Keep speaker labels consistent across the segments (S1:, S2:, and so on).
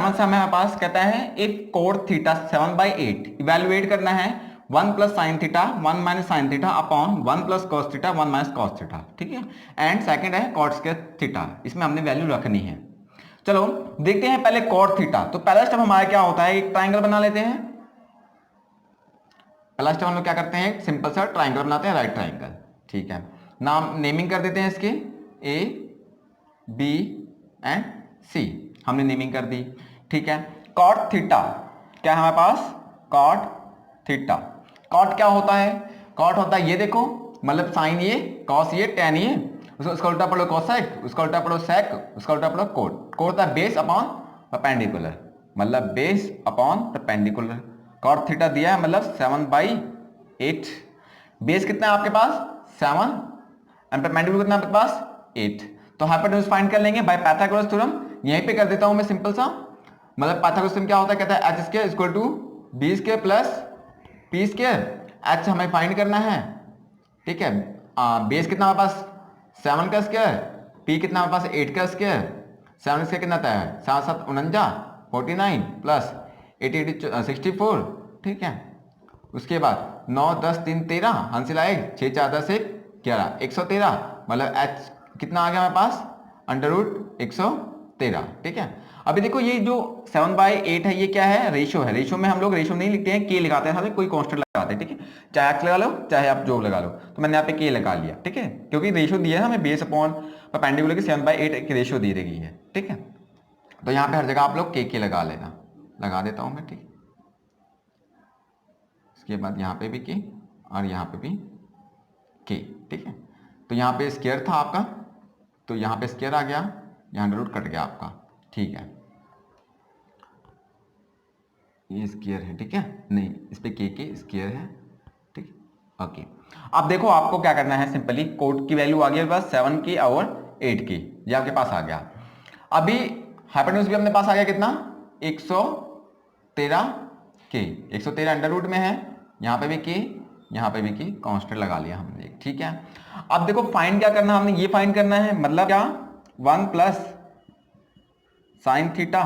S1: 7 से हमें पास कहता है इफ कोट थीटा 7/8 इवेल्युएट करना है 1 plus sine theta 1 minus sine theta upon 1 plus cos theta 1 minus cos theta, ठीक है। एंड सेकंड है कॉट स्क्वायर थीटा, इसमें हमने वैल्यू रखनी है। चलो देखते हैं पहले कॉट थीटा। तो पहला स्टेप हमारा क्या होता है, एक ट्राइंगल बना लेते हैं। पहला स्टेप हम लोग क्या करते हैं, सिंपल सा ट्राइंगल बनाते हैं, राइट ट्राइंगल, ठीक है। नाम नेमिंग कर देते हैं इसके ए बी एंड सी, हमने नेमिंग कर दी, ठीक है। कॉट थीटा क्या है हमारे पास, कॉट थीटा। कॉट क्या होता है, कॉट होता है ये देखो, मतलब साइन ये, कॉस ये, टेन ये, उसका उल्टा पढ़ो कोसेक, उसका उल्टा पढ़ो सेक, उसका उल्टा पढ़ो कोट। कोट होता है बेस अपॉन परपेंडिकुलर, मतलब base upon perpendicular. Cot theta दिया है मतलब 7/8। बेस कितना है आपके पास 7 एंड परपेंडिकुलर कितना है आपके पास 8। तो हाइपोटेन्यूज फाइंड कर लेंगे बाय पाइथागोरस थ्योरम। यहीं पे कर देता हूं मैं सिंपल सा, मतलब पाइथागोरस थ्योरम क्या होता है, कहता है H square equal to B square plus P square. H हमें फाइंड करना है, ठीक है। बेस कितना हमारे पास 7 का स्क्वायर, पी कितना हमारे पास 8 का स्क्वायर, 7 स्क्वायर कितना आता है 7 7 49 49 प्लस 8 8 64, ठीक है। उसके बाद 9 10 3 13, हंसिल आएगा 6 4 10 1 11 113, मतलब एच कितना आ गया हमारे पास अंडर रूट 113, ठीक है। अभी देखो ये जो 7/8 है ये क्या है, रेशियो है। रेशियो में हम लोग रेशियो नहीं लिखते हैं, के लगाते हैं, कोई कांस्टेंट लगाते हैं, ठीक है। चाहे एक्स लगा लो चाहे आप जो लगा लो, तो मैंने यहाँ पे के लगा लिया, ठीक है, क्योंकि रेशियो दिया है हमें बेस अपॉन परपेंडिकुलर की 7/8 की रेशियो दी गई है, ठीक है। तो यहाँ पे हर जगह आप लोग के लगा लेना, लगा देता हूँ मैं, ठीक। इसके बाद यहाँ पे भी के और यहाँ पे भी के, ठीक है। तो यहाँ पे स्क्वायर था आपका, तो यहाँ पे स्क्वायर आ गया, यहाँ अंडर रूट कट गया आपका, ठीक है। ये स्क्वायर है, ठीक है, नहीं इस पे के स्क्वायर है, ठीक, ओके। अब देखो आपको क्या करना है, सिंपली कोट की वैल्यू आ गई बस 7 की और 8 की, ये आपके पास आ गया। अभी हाइपोटेन्यूज भी अपने पास आ गया कितना 113 के, 113 अंडर रूट में है, यहाँ पे भी के यहाँ पे भी की कांस्टेंट लगा लिया हमने, ठीक है। अब देखो फाइंड क्या करना है, हमने ये फाइंड करना है, मतलब क्या 1 प्लस साइन थीटा,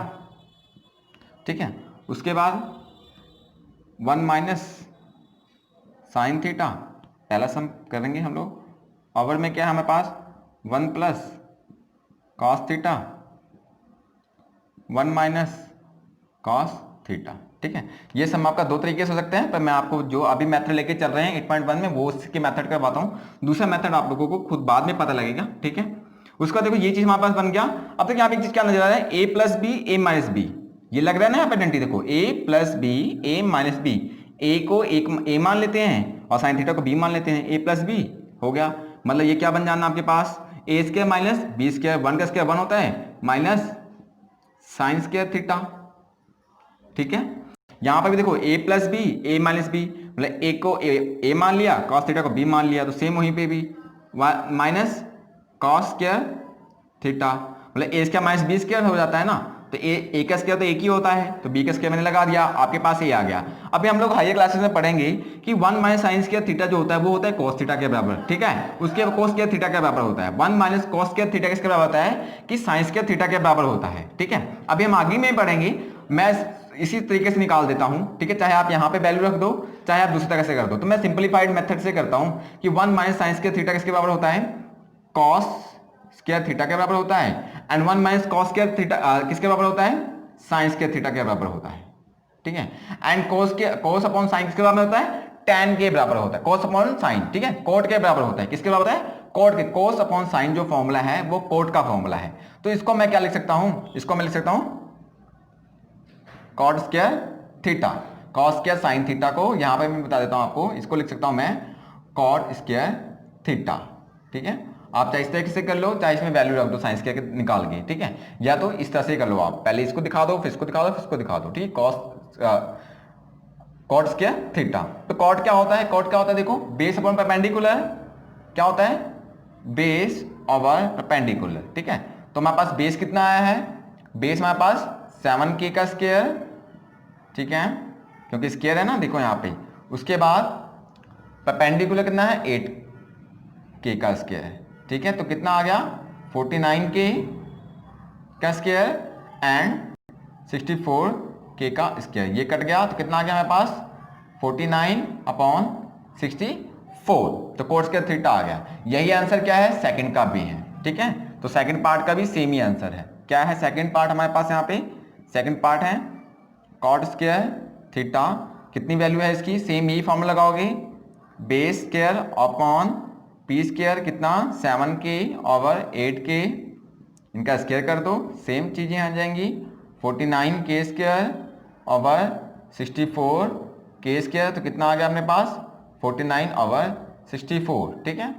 S1: ठीक है। उसके बाद 1 माइनस साइन थीटा, पहला सम करेंगे हम लोग, पावर में क्या है हमारे पास 1 plus cos theta 1 minus cos theta, ठीक है। ये सम आपका दो तरीके से हो सकते हैं, पर मैं आपको जो अभी मेथड लेके चल रहे हैं 8.1 में वो उसके मेथड करवाता हूँ। दूसरा मेथड आप लोगों को खुद बाद में पता लगेगा, ठीक है। उसका देखो ये चीज हमारे पास बन गया। अब तक यहाँ पे एक चीज क्या नजर आ रहा है, ए plus B A minus B, ये लग रहा है ना यहाँ पे आइडेंटिटी, देखो ए plus B A minus B, ए को एक ए मान लेते हैं और साइन थीटा को बी मान लेते हैं, ए प्लस बी हो गया। मतलब ये क्या बन जाना आपके पास ए स्क्वायर माइनस बी स्क्वायर, 1 का स्क्वायर 1 होता है, माइनस साइन स्क्वायर थीटा, ठीक है। यहां पर भी देखो a plus B A minus B, मतलब ए को ए मान लिया, कॉस थीटा को बी मान लिया, तो सेम वहीं पे भी माइनस कॉस स्क्वायर थीटा, मतलब ए स्क्वायर माइनस बी स्क्वायर हो जाता है ना, तो ए का स्क्वायर तो एक ही होता है, तो बी का स्क्वायर मैंने लगा दिया, आपके पास ये आ गया। अभी हम लोग हायर क्लासेस में पढ़ेंगे कि 1 माइनस साइन स्क्वायर थीटा जो होता है वो होता है कॉस थीटा के बराबर, ठीक है। उसके कोस स्क्वायर थीटा के बराबर होता है, 1 माइनस कॉस स्क्वायर थीटा किसके बराबर होता है कि साइन स्क्वायर थीटा के बराबर होता है, ठीक है। अभी हम आगे में पढ़ेंगे, मैं इसी तरीके से निकाल देता हूं, ठीक है। चाहे आप यहां पे वैल्यू रख दो चाहे आप दूसरी तरह से कर दो, तो मैं सिंपलीफाइड मेथड से करता हूं कि 1 माइनस साइन स्क्वायर थीटा किसके बराबर होता है कॉस स्क्वायर थीटा के बराबर होता है, and 1 minus cos square theta किसके बराबर होता है साइन स्क्वायर थीटा के बराबर होता है, ठीक है। एंड कोस अपॉन साइन किसके बराबर होता है tan के बराबर होता है, कोस अपॉन साइन, ठीक है, कोट के बराबर होता है, किसके बराबर है कोट के, कोस अपॉन साइन जो फॉर्मूला है वो कोट का फॉर्मूला है। तो इसको मैं क्या लिख सकता हूं, इसको मैं लिख सकता हूं cot square theta, cos square sin theta को यहां पे मैं बता देता हूं आपको, इसको लिख सकता हूं मैं कॉट स्क्वायर थीटा, ठीक है। आप चाहे इस तरीके से कर लो चाहे इसमें वैल्यू रख दो साइन स्क्वायर के निकाल के, ठीक है, या तो इस तरह से कर लो, आप पहले इसको दिखा दो फिर इसको दिखा दो फिर इसको दिखा दो, ठीक है। कॉट स्क्वायर थीटा, तो कॉट क्या होता है, कॉट क्या होता है देखो बेस अपॉन परपेंडिकुलर, क्या होता है बेस ओवर परपेंडिकुलर, ठीक है। तो हमारे पास बेस कितना आया है, बेस हमारे पास 7k का स्क्वायर, ठीक है, क्योंकि स्क्वायर है ना देखो यहाँ पे। उसके बाद परपेंडिकुलर कितना है 8k का स्क्वायर, ठीक है, तो कितना आ गया 49k का स्क्वायर एंड 64 के का स्क्वायर, ये कट गया तो कितना आ गया हमारे पास 49/64, तो कोट स्क्वायर थीटा आ गया। यही आंसर क्या है सेकंड का भी है, ठीक है। तो सेकंड पार्ट का भी सेम ही आंसर है। क्या है सेकंड पार्ट हमारे पास यहाँ पे? सेकंड पार्ट है कॉट स्क्वायर थीटा, कितनी वैल्यू है इसकी? सेम यही फॉर्मूला लगाओगे, base square upon P square कितना 7k ओवर 8k, इनका स्क्वायर कर दो, सेम चीजें आ जाएंगी 49k square over 64k square, तो कितना आ गया अपने पास 49/64, ठीक है।